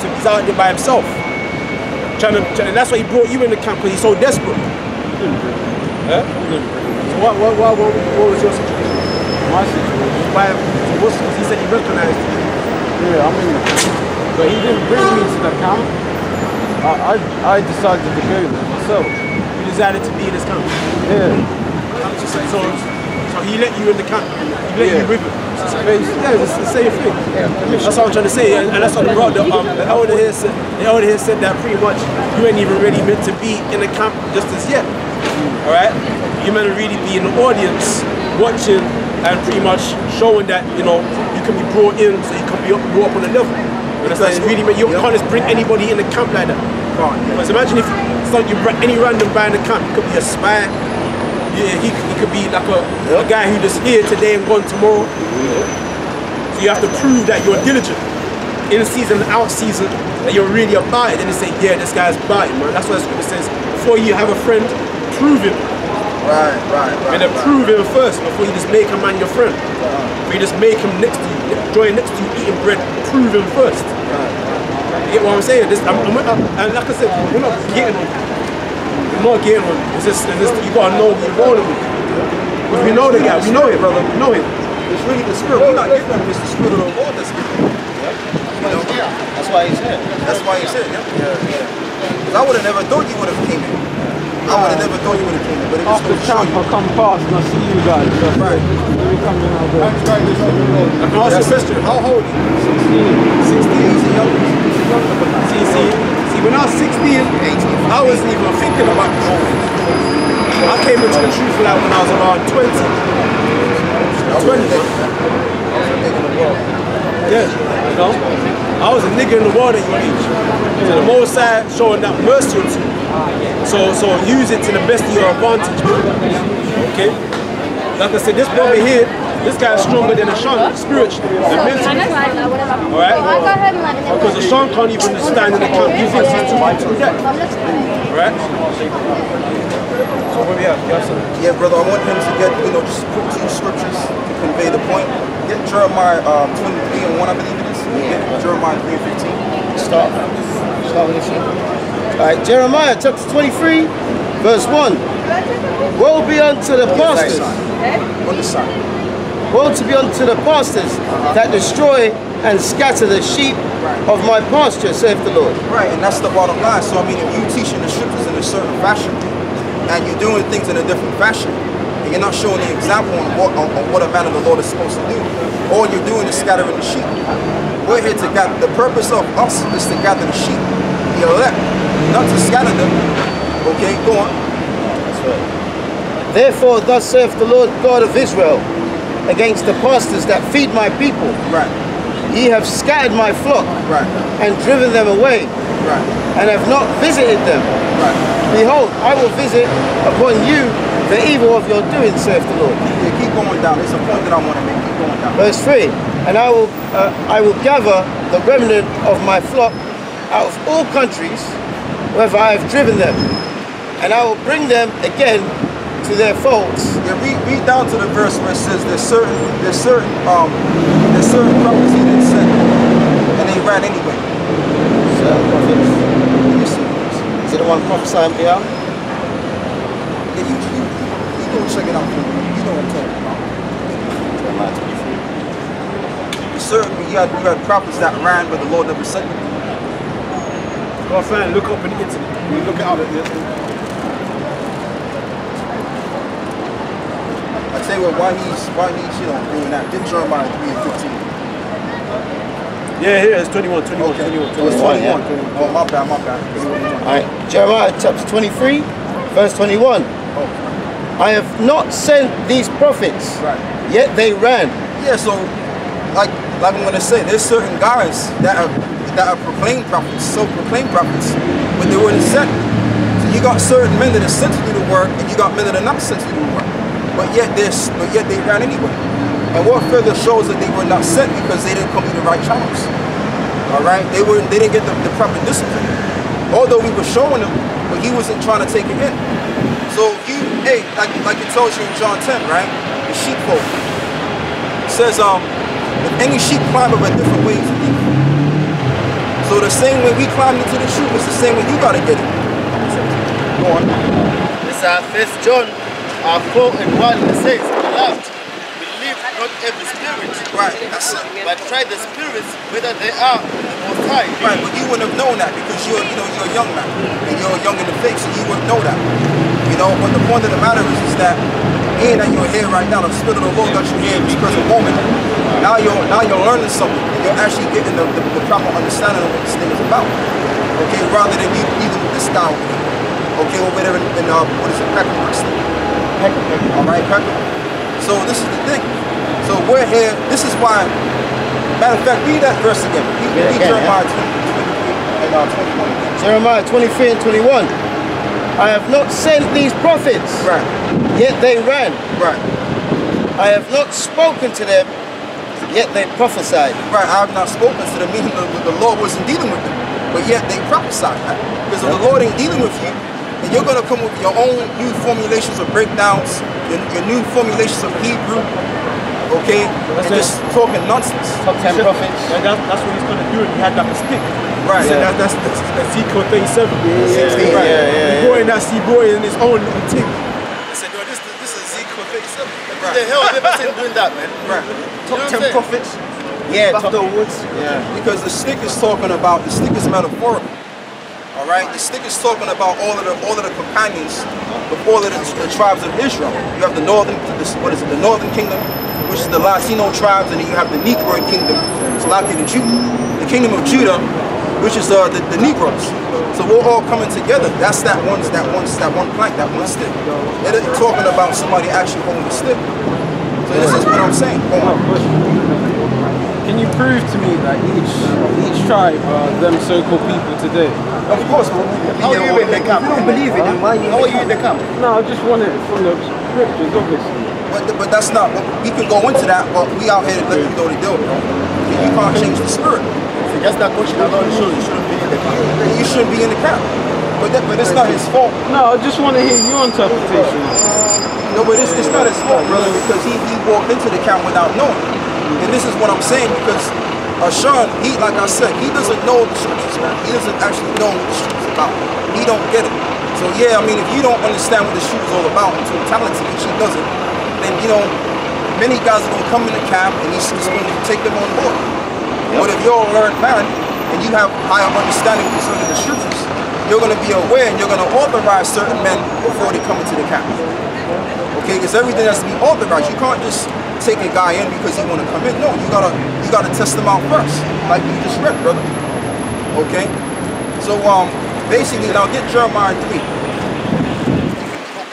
he's out there by himself. And that's why he brought you in the camp, because he's so desperate. Yeah? So what was your situation? My situation? He said he recognized you. Yeah, I mean, but he didn't bring me to the camp. I decided to go there myself. You decided to be in this camp? Yeah. So he let you in the camp? He let you with him? Yeah, it's the same thing. That's what I'm trying to say, and that's what the elder here said that pretty much you ain't even really meant to be in the camp just as yet. Alright? You're meant to really be in the audience, watching and pretty much showing that, you know, you can be brought in so you can be brought up on a level. You understand? Really, you can't just bring anybody in the camp like that. Because imagine if you bring any random guy in the camp, it could be a spy. Yeah, he could be like a guy who just here today and gone tomorrow. So you have to prove that you're diligent. In season, out season, that you're really about it. Then they say, yeah, this guy's about it, man. That's what the scripture says. Before you have a friend, prove him. Right. And then prove him first before you just make a man your friend. Before you just make him next to you, join next to you, eating bread, prove him first. You get what I'm saying? And like I said, we're not getting on. We're not getting on. It's just you gotta know who you're rolling with. If we know the guy, we know it, brother. We know him. It's really the spirit. We're not getting on. It's the spirit of the Lord that's getting on. You know? That's why he's here. That's why he's here. Because I would have never thought you would have came in. I would have never thought you would have came in. But it just after camp, I come past and I see you guys. Right. We come in out there. I can ask you a question. How old are you? 16. 16. He's a young. See, when I was 16, 18, I wasn't even thinking about this. I came into the truth like when I was around 20. 20. Yeah, you know? I was a nigga in the world at your age. So the Most High showing that mercy on you. So use it to the best of your advantage. Okay? Like I said, this brother here, this guy's stronger than Ashan spiritually and mentally. Alright? Because Ashan can't even stand in the camp. He thinks he's too dead. Alright? So what do we have? Yeah, brother, I want him to get, just put 2 scriptures to convey the point. Get Jeremiah 23 and 1, I believe it is. Get Jeremiah 3 and 15. Start with this one. Alright, Jeremiah chapter 23, verse 1. Woe be unto the pastors. On the side. Woe to be unto the pastors that destroy and scatter the sheep of my pasture, saith the Lord. Right, and that's the bottom line. So I mean, if you teaching the scriptures in a certain fashion, and you're doing things in a different fashion, and you're not showing the example on what a man of the Lord is supposed to do, all you're doing is scattering the sheep. We're here to gather. The purpose of us is to gather the sheep, the elect, not to scatter them. Okay, go on. That's right. Therefore, thus saith the Lord God of Israel, against the pastors that feed my people. Right. Ye have scattered my flock, right, and driven them away, right, and have not visited them. Right. Behold, I will visit upon you the evil of your doing, saith the Lord. Yeah, keep going down. It's a point that I want to make. Keep going down. Verse 3. And I will gather the remnant of my flock out of all countries, wherever I have driven them, and I will bring them again to their folds. Yeah, read down to the verse where it says there's certain prophets he didn't send, and they ran anyway. Certain prophets. Is it the one prophesying behind? Yeah, you go check it out. You know what I'm talking about. Certain you had prophets that ran, but the Lord never sent them. Go find, look up in the internet. You look out at this. I tell you what, why he's doing that. Didn't Jeremiah 3 and 15? Yeah, here it's 21. Okay. 21. Oh, my bad. Alright, Jeremiah chapter 23, verse 21. Oh. I have not sent these prophets, yet they ran. Yeah, so like I'm gonna say, there's certain guys that are proclaimed prophets, self-proclaimed prophets, but they weren't sent. So you got certain men that are sent to do the work, and you got men that are not sent to do the work. But yet they ran anyway. And what further shows that they were not sent because they didn't come through the right channels. Alright? They didn't get the proper discipline. Although we were showing them, but he wasn't trying to take it in. So like it tells you in John 10, right? The sheepfold. It says, if any sheep climb up at different ways, So the same way we climbed into the truth is the same way you gotta get it. Go on. This is 1 John 4:1. It says, beloved, believe not every spirit. Right, that's it. But try the spirits whether they are the Most High. Right, but you wouldn't have known that because you're a young man and you're young in the faith, so you wouldn't know that. You know, but the point of the matter is that being that you're here right now, the Spirit of the Lord got you here in this present moment. Now you're learning something and you're actually getting the proper understanding of what this thing is about. Okay, rather than you dealing with this guy over here. Okay, over there in what is it, Peckham? Alright, Peckham. So this is the thing. So we're here, this is why, matter of fact, read that verse again. Read Jeremiah 23 and 21. Jeremiah 23 and 21. I have not sent these prophets, Right. yet they ran. Right. I have not spoken to them, yet they prophesied. Right, I have not spoken to them, meaning the Lord wasn't dealing with them. But yet they prophesied that. Because if the Lord ain't dealing with you, then you're going to come with your own new formulations of breakdowns, your new formulations of Hebrew, okay? And just talking nonsense. Top 10 prophets. Yeah, that's what he's going to do. He had like a stick. Right, Yeah. so that's Ezekiel 37. Yeah, Right. yeah. The boy and that sea boy in his own little thing. I said, no, this is Ezekiel 37. What the hell have you ever seen doing that, man? Right. Top 10 prophets. Yeah, BAFTA awards. Yeah. Because the stick is talking about, the stick is metaphorical. All right, the stick is talking about all of the companions of all of the tribes of Israel. You have the northern kingdom, which is the Latino tribes, and then you have the Negroid kingdom, Slavic and Judah. The kingdom of Judah, which is the Negroes. So we're all coming together. That's that one plank, that one stick. They're talking about somebody actually holding the stick. So this is what I'm saying. Can you prove to me that each tribe are them so-called people today? Of course, How are you in the camp? You don't believe in them, why are you in the camp? No, I just want it from the scriptures, obviously. but that's not. We can go into that, but we out here to let you know the deal, bro. You can't change the spirit. If you just that question alone shows you shouldn't be in the camp. You shouldn't be in the camp. But it's not his fault. No, I just want to hear your interpretation. No, but it's not his fault, brother, because he walked into the camp without knowing. And this is what I'm saying, because Sean, like I said, he doesn't know the scriptures, man. He doesn't actually know what the scriptures is about. He don't get it. So yeah, I mean, if you don't understand what the shoot is all about in totality, which he doesn't, then many guys are gonna come in the camp and he's just gonna take them on board. But if you're a learned man and you have higher understanding concerning the scriptures, you're gonna be aware and you're gonna authorize certain men before they come into the camp. Okay, because everything has to be authorized. You can't just take a guy in because he want to come in. No, you gotta test him out first, like you just read, brother. Okay, so basically now get Jeremiah 3. You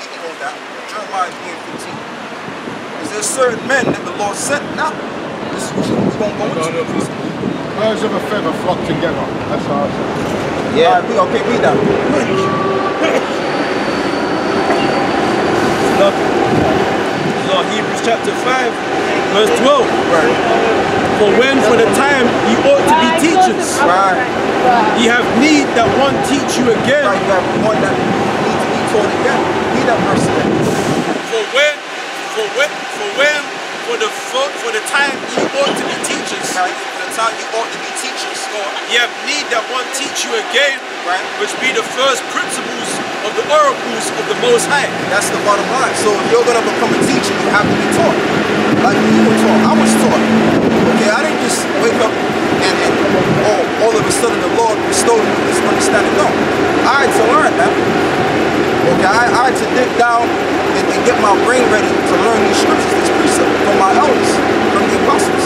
can hold that. Jeremiah 3 and 15. Because there's certain men that the Lord sent. Now, this is what we're gonna go into. Birds of a feather flock together. That's how I say. Yeah. All right, read that. Hebrews chapter 5, verse 12. Right. For the time ye ought to be teachers. Right. Ye have need that one teach you again. Right, you have one that needs to be taught again. Read that verse again. For the time ye ought to be teachers. Right. For the time you ought to be teachers. Ye have need that one teach you again. Right. Which be the first principles of the oracles of the Most High. That's the bottom line. So if you're going to become a teacher, you have to be taught. Like you were taught. I was taught. Okay, I didn't just wake up and all of a sudden the Lord bestowed me this understanding. No. I had to learn, man. Okay, I had to dig down and get my brain ready to learn these scriptures, these precepts from my elders, from the apostles.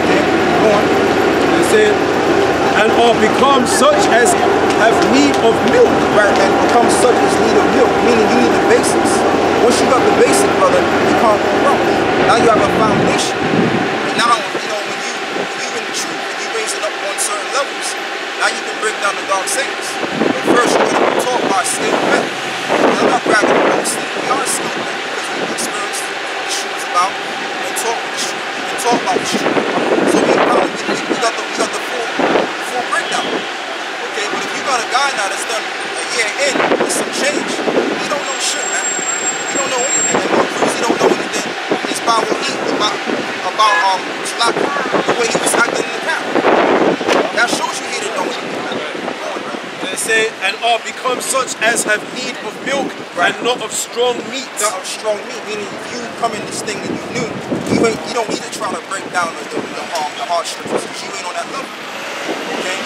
Okay, go on. It said, and are become such as have need of milk. Right, and become such as need of milk, meaning you need the basics. Once you got the basic, brother, you can't go wrong. Now you have a foundation. And now, when you in the truth and you raise it up on certain levels, now you can break down the dark sayings. But first, you're going to be taught by skilled men. And I'm not bragging about this thing. We are skilled men because we've experienced what the truth is about. We've been taught what the truth. We've been taught about the truth. So we got the full breakdown. Okay, but if you got a guy now that's done a year in with some change, he don't know shit, man. He don't know anything. And Mark Cruz, he don't know anything. It's about what about Slack, the way he was acting in the camp. That shows you he didn't and are become such as have need of milk and not of strong meat. Not of strong meat, meaning if you come in this thing and you knew, you don't need to try to break down the hard scriptures because you ain't on that level. Okay?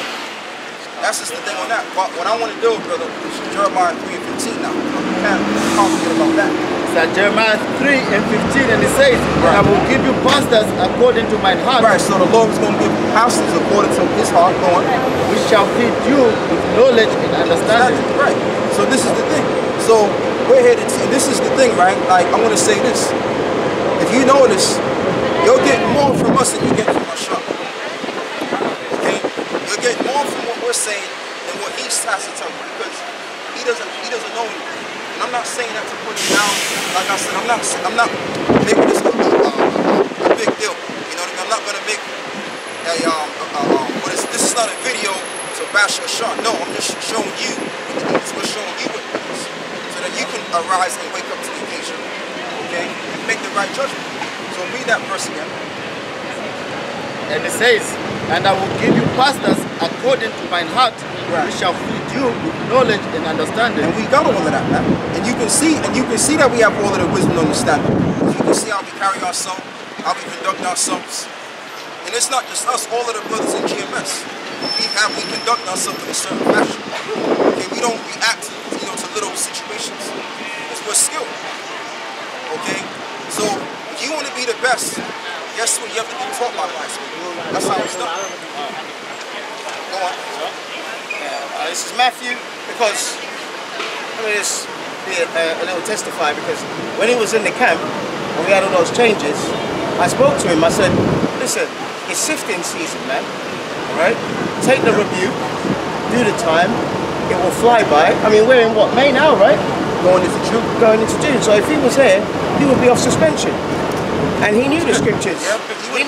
That's just the thing on that. But what I want to do, brother, is Jeremiah 3 and 15 now. You can't forget about that. It's at Jeremiah 3 and 15, and it says, I will give you pastors according to mine heart. Right, so the Lord is going to give you pastors according to his heart, going. Which shall feed you with knowledge and understanding. Right. So this is the thing. So we're here to see, this is the thing, right? Like, I'm going to say this. If you notice, you'll get more from us than you get from our shop. Okay? You'll get more from what we're saying than what he has to tell you because he doesn't know you. And I'm not saying that to put you down. Like I said, I'm not making this a big deal. You know what I mean? I'm not gonna make this is not a video to bash your shot. No, I'm just showing you what it is. We're showing you what it is. So that you can arise and wake up to the occasion. Okay? And make the right judgment. So read that verse again. And it says, and I will give you pastors according to mine heart, which shall feed you with knowledge and understanding. And we got all of that, man. And you can see that we have all of the wisdom and understanding. You can see how we carry ourselves, how we conduct ourselves. And it's not just us, all of the brothers in GMS. We conduct ourselves in a certain fashion. Okay, we don't react, to little situations. Because we're skilled. Okay? So if you want to be the best, guess what? You have to be taught by Christ. That's how it's done. Go on. This is Matthew, because let me just be a little testify, because when he was in the camp and we had all those changes, I spoke to him. I said, listen, it's sifting season, man. Alright? Take the rebuke, do the time, it will fly by. I mean, we're in what, May now, right? Going into June. Going into June. So if he was here, he would be off suspension. And he knew the scriptures. Yeah, he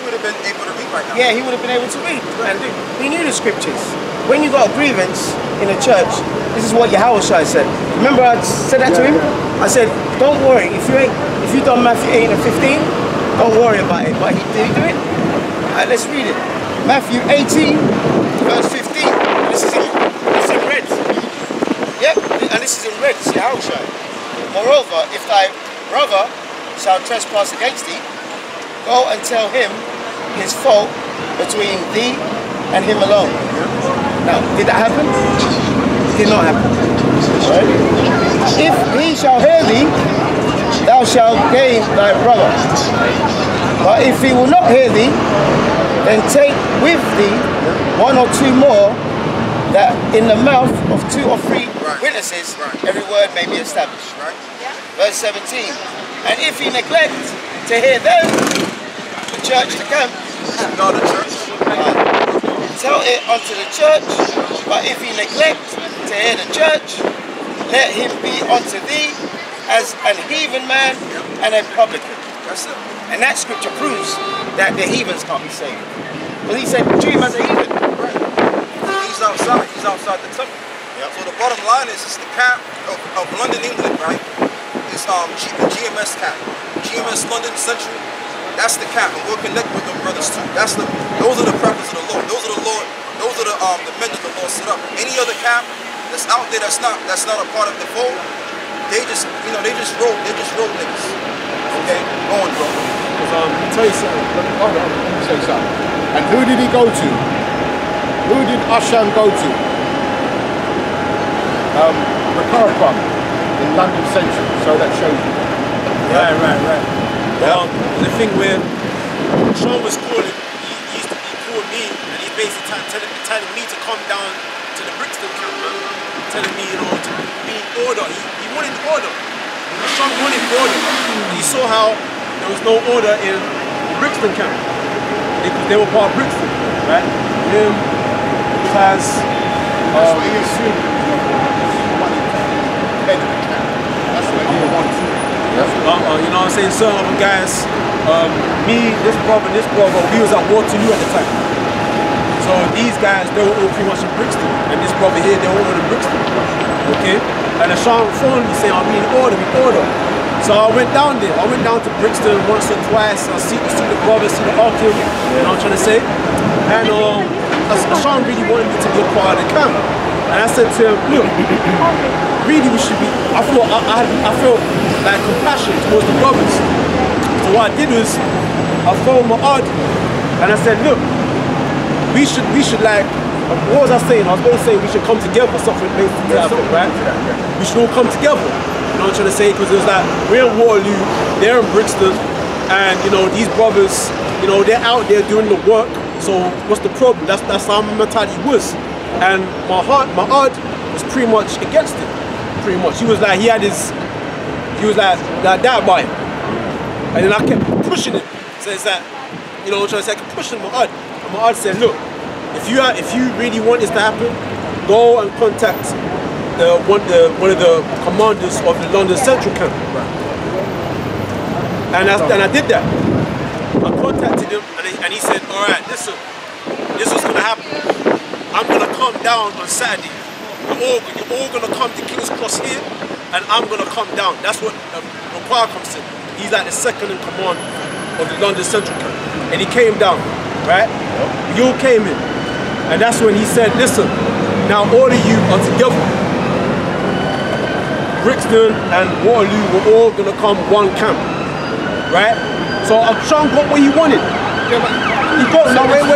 would have been able to read right now. Yeah, he would have been able to read. And he knew the scriptures. When you got a grievance in a church, this is what Yahawah said. Remember I said that to him? I said, don't worry, if you done Matthew 8 and 15, don't worry about it. But did he do it? Alright, let's read it. Matthew 18, verse 15. This is in red. Yep, and this is in red, it's Yahawah. Moreover, if thy brother shall trespass against thee, go and tell him his fault between thee and him alone. Now, did that happen? It did not happen. Right? If he shall hear thee, thou shalt gain thy brother. But if he will not hear thee, then take with thee one or two more, that in the mouth of 2 or 3 witnesses every word may be established. Right? Verse 17. And if he neglect to hear them, the church, the camp, not the church. Tell it unto the church, but if he neglect to hear the church, let him be unto thee as an heathen man and a publican. That's it. And that scripture proves that the heathens can't be saved. Well, he said, treat him as a heathen. Right. He's outside the temple. Yep. So the bottom line is it's the camp of London, England, right? It's the GMS camp. GMS London Central. That's the camp, and we'll connect with them brothers too. Those are the prophets of the Lord. Those are the men that the Lord set up. Any other camp that's out there that's not a part of the fold, they just roll niggas. Okay, go on, bro. Because I'll tell you something. Hold on, let me say something. And who did he go to? Who did Asham go to? Recurpum in London Central. So that shows you. Right. The thing where Sean was calling, he called me, and he's basically telling me to come down to the Brixton camp, man. Telling me, to be in order. He wanted order. Sean wanted order. And he saw how there was no order in the Brixton camp. They were part of Brixton, right? Him, Taz, that's what he assumed. That's what he wanted. You know what I'm saying? Some of them guys, me, this brother, we was at Waterloo at the time. So these guys, they were all pretty much in Brixton. And this brother here, they were all in Brixton. Okay? And Sean phoned me saying, we order. So I went down there. I went down to Brixton once or twice. I see the brother, see the archive, you know what I'm trying to say? And Sean really wanted me to be a part of the camp. And I said to him, look, really we should be, I felt like compassion towards the brothers. So what I did was, I phoned my aunt and I said, look, we should like, what was I saying? I was going to say we should come together, something basically to that, right? We should all come together. You know what I'm trying to say? Because it was like, we're in Waterloo, they're in Brixton, and you know, these brothers, you know, they're out there doing the work, so what's the problem? That's how my mentality was. And my aunt was pretty much against it, pretty much. He was like that by him. And then I kept pushing him. So it's like, you know what I'm trying to say, I kept pushing my aunt. And my aunt said, look, if you really want this to happen, go and contact one of the commanders of the London Central camp. And I did that. I contacted him and he said, all right, listen, this is what's gonna happen. I'm gonna come down on Saturday. You're all gonna come to King's Cross here, and I'm gonna come down. That's what Require comes in. He's like the second in command of the London Central camp. And he came down, right? We all came in. And that's when he said, listen, now all of you are together. Brixton and Waterloo were all gonna come one camp, right? So Sean got what he wanted. Yeah, but he got, no, wait. He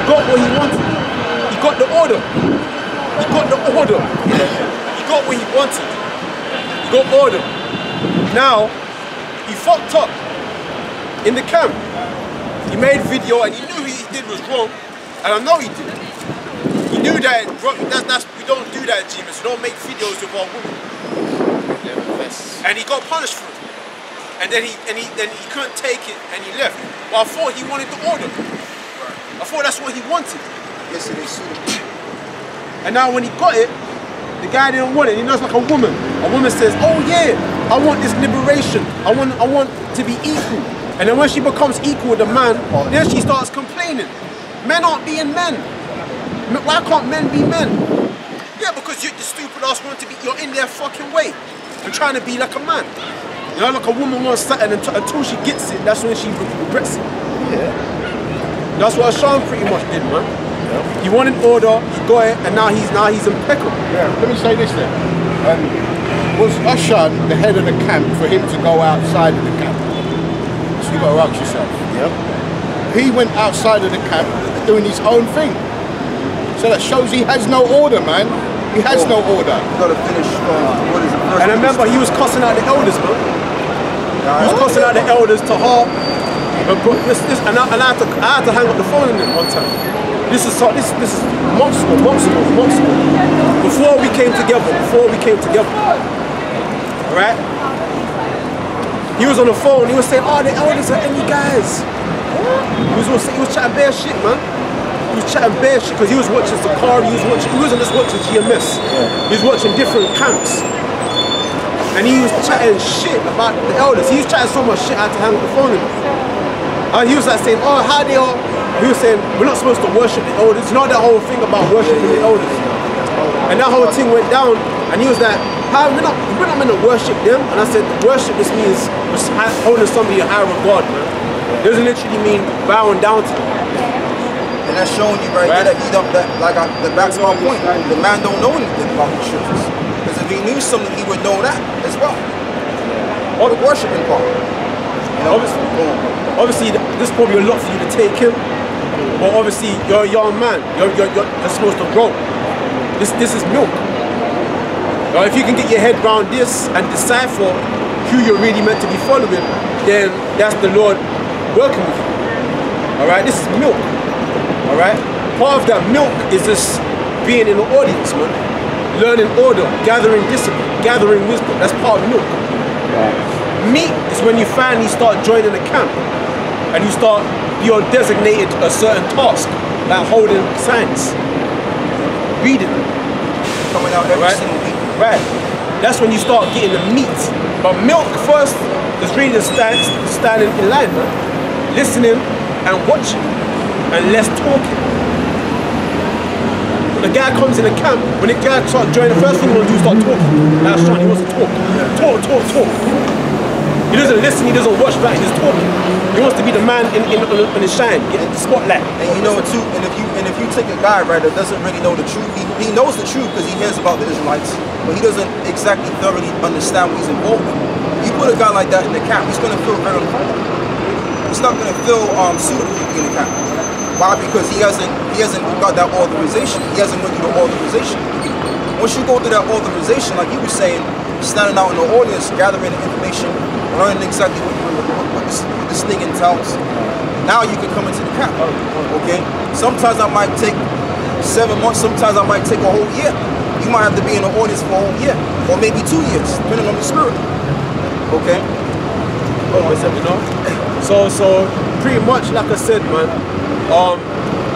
got what he wanted. He got the order. He got the order. He got what he wanted. He got order. Now, he fucked up in the camp. He made video and he knew what he did was wrong. And I know he did. He knew that, we don't do that, G-Miss. We don't make videos of our women. And he got punished for it. And then he couldn't take it and he left. But I thought he wanted the order. I thought that's what he wanted. Yes, it is. And now when he got it, the guy didn't want it. He knows like a woman. A woman says, oh yeah, I want this liberation. I want to be equal. And then when she becomes equal with a man, then she starts complaining. Men aren't being men. Why can't men be men? Yeah, because you stupid ass want to be, you're in their fucking way. You're trying to be like a man. You know, like a woman wants something until she gets it, that's when she regrets it. Yeah. That's what Sean pretty much did, man. Yeah. He wanted order, he got it, and now he's impeccable. Yeah, let me say this then. Was Ushan the head of the camp for him to go outside of the camp? So you got to ask yourself. Yep. He went outside of the camp doing his own thing. So that shows he has no order, man. He has no order. You got to finish. What is it? And I remember he was cussing out the elders, man. He was cussing out the elders to her. And I had to hang up the phone on him one time. This is months ago. Before we came together. Alright? He was on the phone, he was saying, oh, the elders are any guys. He was chatting bare shit, man. He was chatting bare shit because he was watching Sakari, he wasn't just watching GMS. He was watching different camps. And he was chatting shit about the elders. He was chatting so much shit I had to hang up the phone on him. And he was like saying, oh, how they are. He was saying, we're not supposed to worship the elders. You know that whole thing about worshiping the elders? And that whole thing went down, and he was like, we're not meant to worship them. And I said, worship just means holding somebody in high regard, man. It doesn't literally mean bowing down to them. And that's showing you right there that he don't, that's my point. The man don't know anything about the scriptures. Because if he knew something, he would know that as well. Or the worshiping part. You know, obviously, this is probably a lot for you to take in. But obviously, you're a young man. You're supposed to grow. This is milk. Now, if you can get your head around this and decipher who you're really meant to be following, then that's the Lord working with you. Alright, this is milk. Alright? Part of that milk is just being in the audience, man. Learning order, gathering discipline, gathering wisdom. That's part of milk. Meat is when you finally start joining a camp and you're designated a certain task, like holding signs, reading, coming out every single week. Right. That's when you start getting the meat. But milk first is really standing in line, man. Listening and watching and less talking. When the guy comes in the camp, when the guy starts joining, the first thing he wants to do is start talking. That's Sean, he wants to talk. Talk. He doesn't listen, he doesn't watch back, he's just talking. He wants to be the man in the shine, get in the spotlight. And you know too, and if you take a guy, right, that doesn't really know the truth, he he knows the truth because he hears about the Israelites, but he doesn't exactly thoroughly understand what he's involved in. You put a guy like that in the camp, he's going to feel very uncomfortable. He's not going to feel suitable to be in the camp. Why? Because he hasn't got that authorization. He hasn't went through the authorization. Once you go through that authorization, like you were saying, standing out in the audience, gathering the information, learning exactly what this thing entails, now you can come into the camp. Okay? Sometimes that might take 7 months, sometimes I might take a whole year. You might have to be in the audience for a whole year, or maybe 2 years, depending on the spirit. Okay? So pretty much like I said, man,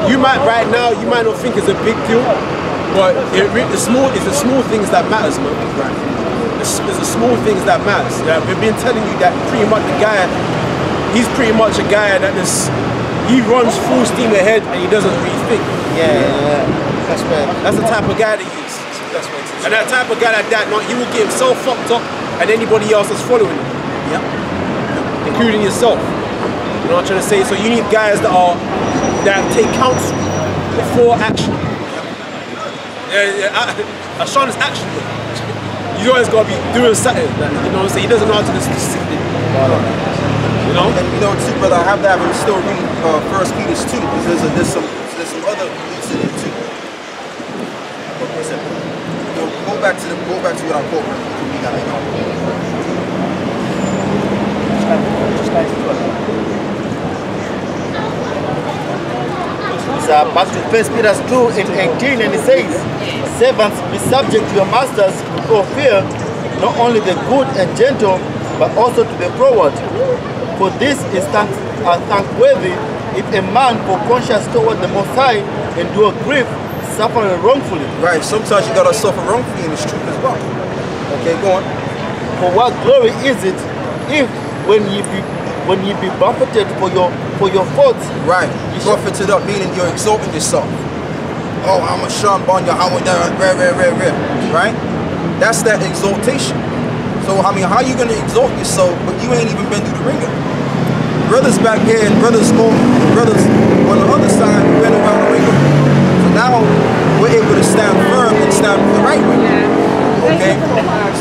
you might right now, you might not think it's a big deal, but it's the small things that matters, man. It's the small things that matters. Yeah, we've been telling you that pretty much the guy, he's pretty much a guy that he runs full steam ahead and he doesn't really think. Yeah. That's the type of guy that he is. And that type of guy like that, he will get himself fucked up and anybody else that's following him. Yeah. Including yourself. You know what I'm trying to say? So you need guys that take counsel before action. Sean is action. You always gotta be doing something. You know what I'm saying? He doesn't know how to just sit there. You know? And you know too, brother, I have to have him still read 1 Peter 2, because there's some other bits in it too. Go back to what I'm quoting. You can read that later on. Back to 1 Peter 2 in 18, and it says, servants, be subject to your masters for fear, not only the good and gentle, but also to the froward. For this is thankworthy if a man for conscience toward the Most High endure grief, suffering wrongfully. Right, sometimes you gotta suffer wrongfully in this truth as well. Okay, go on. For what glory is it if when ye be buffeted for your faults? Right, buffeted up, meaning you're exalting yourself. Oh, I'm a Sean Bon Yahawah, right? That's that exaltation. So I mean, how you gonna exalt yourself but you ain't even been through the ringer? Brothers back here and brothers on the other side been around the ringer. So now we're able to stand firm and stand the right way. Okay?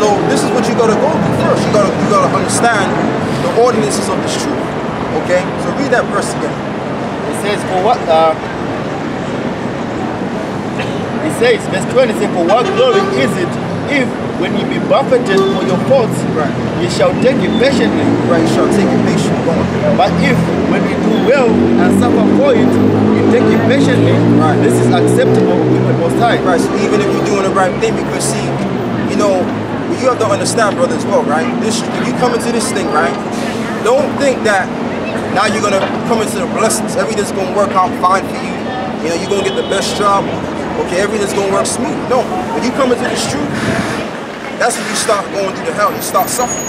So this is what you gotta go through first. You gotta understand the ordinances of this truth. Okay? So read that verse again. It says, for what it says, verse 20 says, for what glory is it if when ye be buffeted for your faults, right, ye shall take it patiently. Right, you shall take it patiently. But if when you do well and suffer for it, you take it patiently, right, this is acceptable with the Most High. Right, so even if you're doing the right thing, because see, you know, you have to understand, brother, as well, right? When you come into this thing, right, don't think that now you're gonna come into the blessings. Everything's gonna work out fine for you. You know, you're gonna get the best job. Okay, everything's gonna work smooth. No, when you come into this truth, that's when you start going through the hell. You start suffering.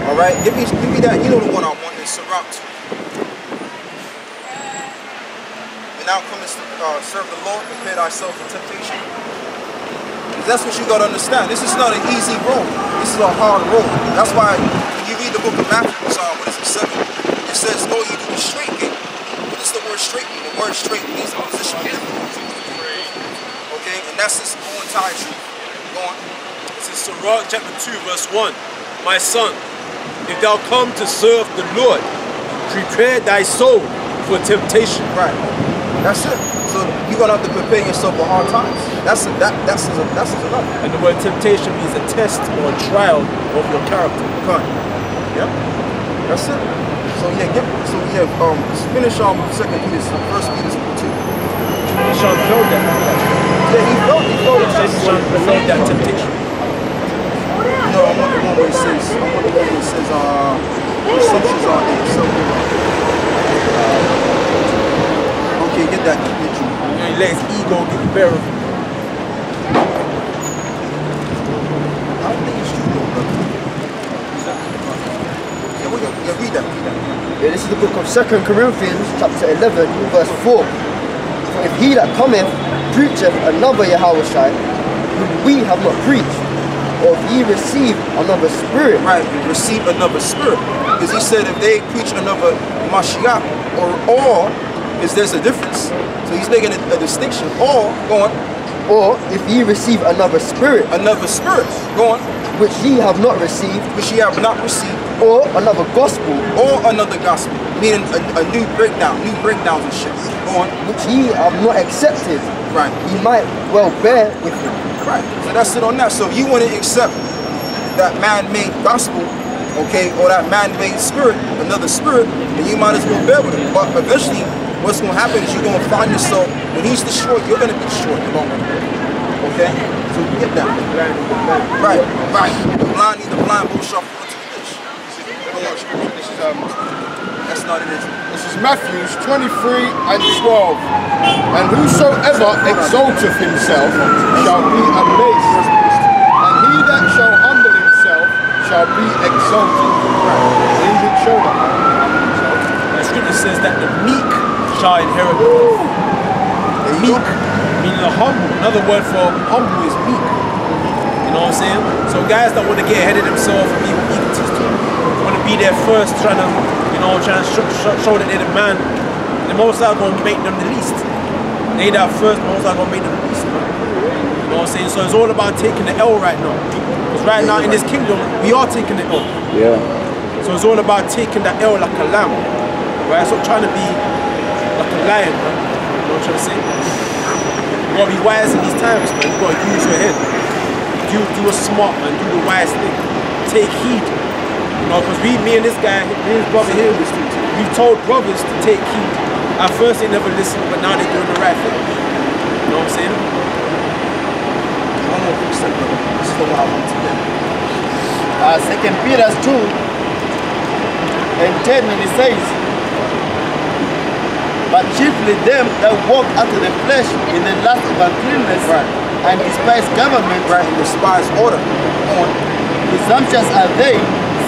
All right, give me that. You know the one I want is Sirach 2. And now come and serve the Lord, prepare thyself for temptation. Because that's what you gotta understand. This is not an easy road. This is a hard road. That's why when you read the book of Matthew, what is it, 7? It says, "No, you do the straight gate." What does the word straight mean? The word straight means opposition. Okay, and that's this whole entire truth. Go on. This is Sirach chapter 2, verse 1. My son, if thou come to serve the Lord, prepare thy soul for temptation. Right. That's it. So you're gonna have to prepare yourself for hard times. That's enough. And the word temptation means a test or a trial of your character. Right. Yep. That's it. So finish 2 Peter, 1 Peter 2. Sean felt that. Yeah, he felt it. Sean felt that temptation. No, I want the one where it says, assumptions are there. So, okay, get that picture. He let his ego get the better of him. I don't think it's true though, brother. Yeah, read that. Yeah, this is the book of 2 Corinthians, chapter 11, verse 4. For if he that cometh preacheth another Yahawah whom we have not preached, or if ye receive another spirit. Right, receive another spirit. Because he said if they preach another Mashiach, or because there's a difference. So he's making a distinction. Or, go on. Or if ye receive another spirit, go on, which ye have not received, or another gospel, another gospel, meaning a new breakdowns and shit. Go on. which ye have not accepted, Right. ye might well bear with him. Right. So that's it on that. So if you want to accept that man-made gospel, okay, or that man-made spirit, another spirit, then you might as well bear with it. But eventually, what's going to happen is you're going to find yourself, when he's destroyed, you're going to be destroyed in the long run. Okay? So you get that. Right. The blind need the blind, both shall fall into the ditch. This is That's not it. This is Matthew 23 and 12. And whosoever exalteth himself shall be abased, and he that shall humble himself shall be exalted. Leave it, show that. The scripture says that the meek shall inherit the earth. The meek, meaning the humble. Another word for humble is meek. You know what I'm saying? So guys that want to get ahead of themselves and be egotistical, want to be there first, trying to show that they're the man, the most are going to make them the least. They that first, the most are going to make them the least. You know what I'm saying? So it's all about taking the L right now. Because right now in this kingdom, we are taking the L. Yeah. So it's all about taking the L like a lamb. Right? So trying to be like a lion, man. You know what I'm trying to say? You gotta be wise in these times, man. You gotta use your head. Do what's smart, man. Do the wise thing. Take heed. You know, because me and this guy, his brother here, we've told brothers to take heed. At first they never listened, but now they're doing the right thing. You know what I'm saying? One more quick step, brother. This is the one I want to get. 2 Peter 2 and 10, and it says, but chiefly them that walk after the flesh in the lust of uncleanness, and despise government, And despise order. presumptuous are they,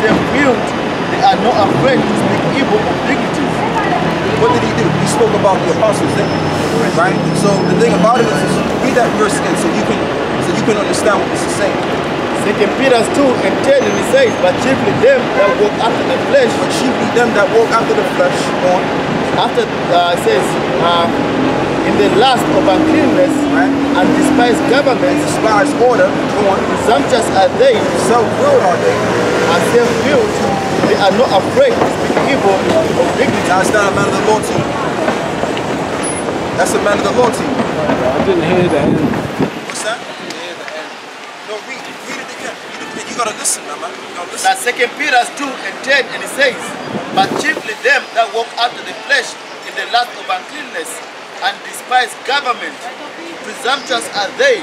self-willed, they are not afraid to speak evil of dignities. What did he do? He spoke about the apostles then, right? So the thing about it is read that verse again so you can understand what this is saying. 2 Peter 2 and 10, and it says, but chiefly them that walk after the flesh, But chiefly them that walk after the flesh, after it says, in the lust of uncleanness, and despise government, despise order, presumptuous are they, self-willed are they. and self-willed, they are not afraid to speak evil of dignity. Now it's not a man of the law to you. That's a man of the law to you. I didn't hear that. What's that? No, read it again. You gotta listen now, man. You gotta listen. That's 2 Peter 2 and 10, and it says, but chiefly them that walk after the flesh in the lust of uncleanness, and despise government, presumptuous are they,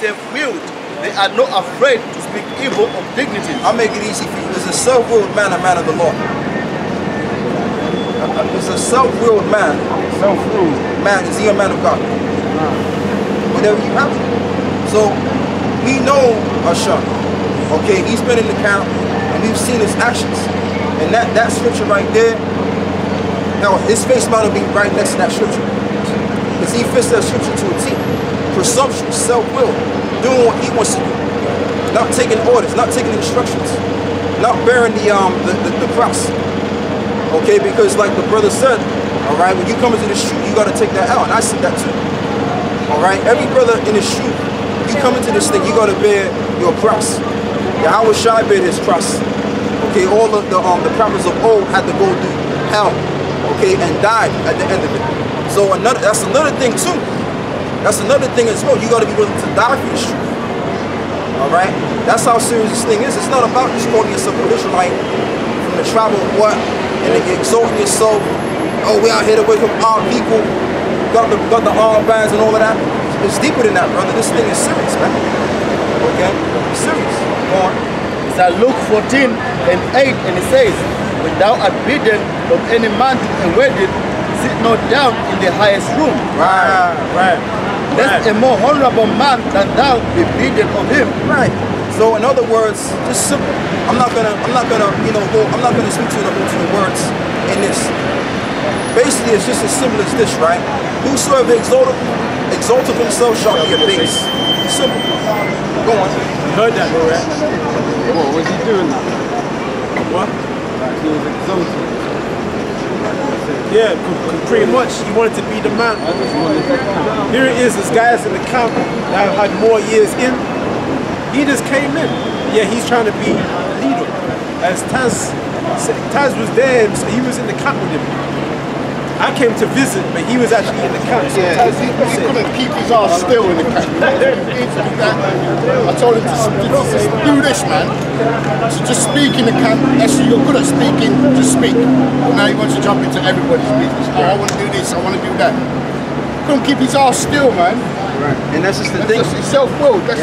self-willed, they are not afraid to speak evil of dignity. I'll make it easy for you. Is a self-willed man a man of the law? Is a self-willed man, is he a man of God? Whatever you have. So, we know Ashar. Okay, he's been in the camp, and we've seen his actions. And that scripture right there, now his face might be right next to that scripture. Because he fits that scripture to a T. Presumptuous, self-willed, doing what he wants to do. Not taking orders, not taking instructions. Not bearing the cross. Okay, because like the brother said, all right, when you come into the shoot, you got to take that out. And I see that too. All right, every brother in the shoot, you come into this thing, you got to bear your cross. Yahawah Shai bear his cross. Okay, all of the prophets of old had to go through hell. Okay, and died at the end of it. So that's another thing too. That's another thing as well. You got to be willing to die for this truth. All right, that's how serious this thing is. It's not about just calling yourself an Israelite from the tribe of what, and exalting yourself. Oh, we out here to wake up our people. Got the armbands and all of that. It's deeper than that, brother. This thing is serious, man. Okay, it's serious. Go on. It's at Luke 14 and 8, and it says, when thou art bidden of any man to a wedding, sit not down in the highest room. Right. Lest a more honorable man than thou be bidden of him. Right. So in other words, just simple. I'm not gonna speak to the ultimate words in this. Basically, it's just as simple as this, right? Whosoever exalteth himself shall be abased. It's simple. Go on. You heard that, though, right? What was he doing now? What? Like he was exalted. Yeah, pretty much he wanted to be the man. Here it is, this guy's in the camp that had more years in. He just came in. Yeah, he's trying to be a leader. As Taz was there, so he was in the camp with him. I came to visit, but he was actually in the camp. So yeah, he couldn't keep his ass still in the camp. I told him to do this, man. So just speak in the camp. Actually, you're good at speaking, just speak. But now he wants to jump into everybody's business. Oh, I want to do this, I want to do that. Couldn't keep his ass still, man. Right. And that's just the thing. It's self-willed. That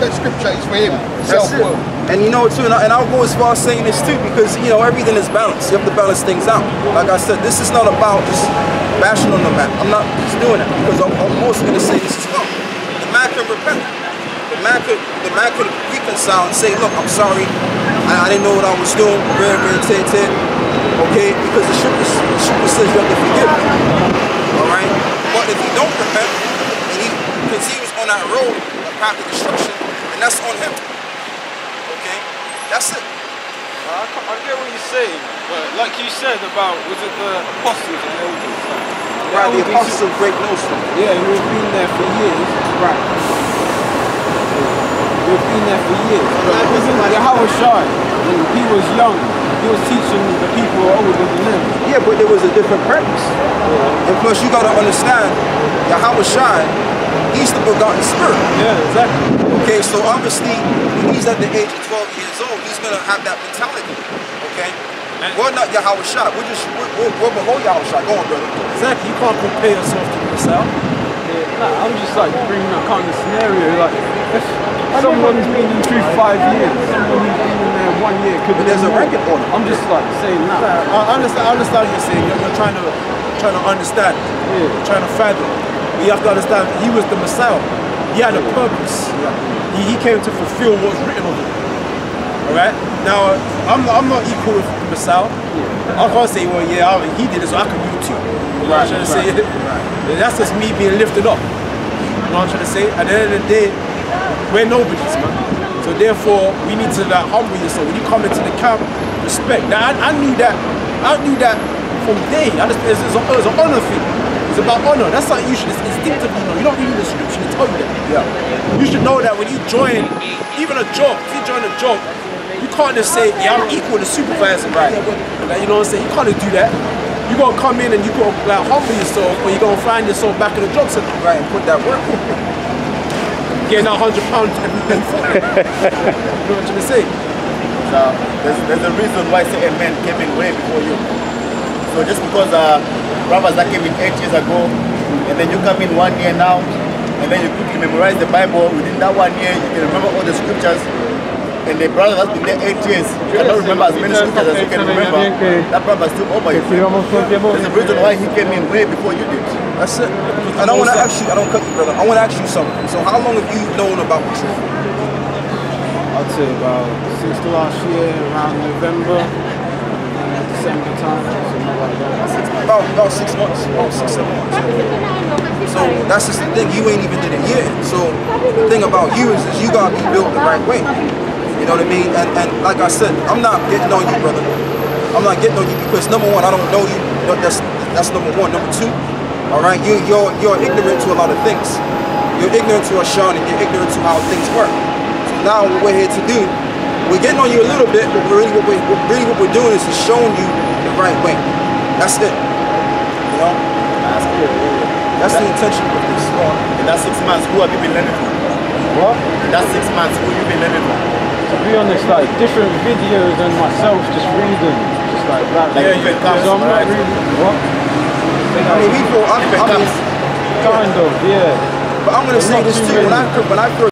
scripture is for him. Self-willed. And you know too, and I'll go as far as saying this too, because you know everything is balanced. You have to balance things out. Like I said, this is not about just bashing on the man. I'm not just doing it because I'm also going to say this as well. The man could repent. The man could reconcile and say, look, I'm sorry. I didn't know what I was doing. Okay, because the scripture says you have to forgive. All right. But if he don't repent, because he was on that road of path of destruction, and that's on him. Okay? That's it. I get what you're saying, but like you said about, was it the apostles and elders? Right, the apostles of great notion. Yeah, we've been there for years. Right. We've been there for years. Yahawah, when he was young, he was teaching the people older than him. Yeah, but there was a different purpose. Yeah. And plus you gotta understand, Yahawah, he's the begotten spirit. Yeah, exactly. Okay, so obviously, when he's at the age of 12 years old, he's going to have that mentality. Okay? We're not Yahawah. We're below Yahawah. Go on, brother. Exactly. You can't compare yourself to yourself. Yeah, nah, I'm just like bringing that kind of scenario. Like, if someone's been in truth 5 years, someone who's been in there 1 year, could be there's a record order. I'm just like saying that. I understand what you're saying. You're trying to understand. Yeah. Trying to fathom. You have to understand, he was the Messiah. He had a purpose. He came to fulfill what's written of him. Alright? Now, I'm not equal with the Messiah. I can't say, well, yeah, he did it, so I can do it too. You know what I'm trying to say? That's just me being lifted up. You know what I'm trying to say? At the end of the day, we're nobodies, man. So therefore, we need to like humble yourself. When you come into the camp, respect. Now, I knew that from day. It's an honor thing. It's about honor. That's something you should instinctively know. You don't really need the scripture to tell you that. Yeah. You should know that when you join, even a job, if you join a job, you can't just say, yeah, I'm equal to supervisor. Right. You know what I'm saying? You can't just do that. You gotta come in and you gotta like humble yourself, or you gonna find yourself back in the job center. Right, and put that work in. Getting that £100 every day. You know what I'm trying to say? So there's a reason why certain men came in way before you. So just because brothers that came in 8 years ago, and then you come in 1 year now, and then you quickly memorize the Bible, within that 1 year you can remember all the scriptures, and the brother that's been there 8 years, you cannot remember as many scriptures as you can remember, that brother still over you. There's a reason why he came in way before you did. That's it. And I want to ask you, I don't cut you, brother, I want to ask you something. So how long have you known about the truth? I'd say about since the last year, around November, December time, something like that. About 6 months, about 6, 7 months. So that's just the thing, you ain't even did a year. So the thing about you is you gotta be built the right way. You know what I mean? And like I said, I'm not getting on you, brother. I'm not getting on you because number one, I don't know you. That's number one. Number two, all right, you're ignorant to a lot of things. You're ignorant to Hashan and you're ignorant to how things work. So now what we're here to do, we're getting on you a little bit, but really what we're doing is showing you the right way. That's it. You know? That's good. That's the intention of this. In that 6 months, who have you been learning from? What? In that 6 months, who have you been learning from? To be honest, like different videos and myself just reading, just like that. Like different camps, so I'm not right? really, what? I mean, kind of, yeah. But I'm gonna say this too. When I first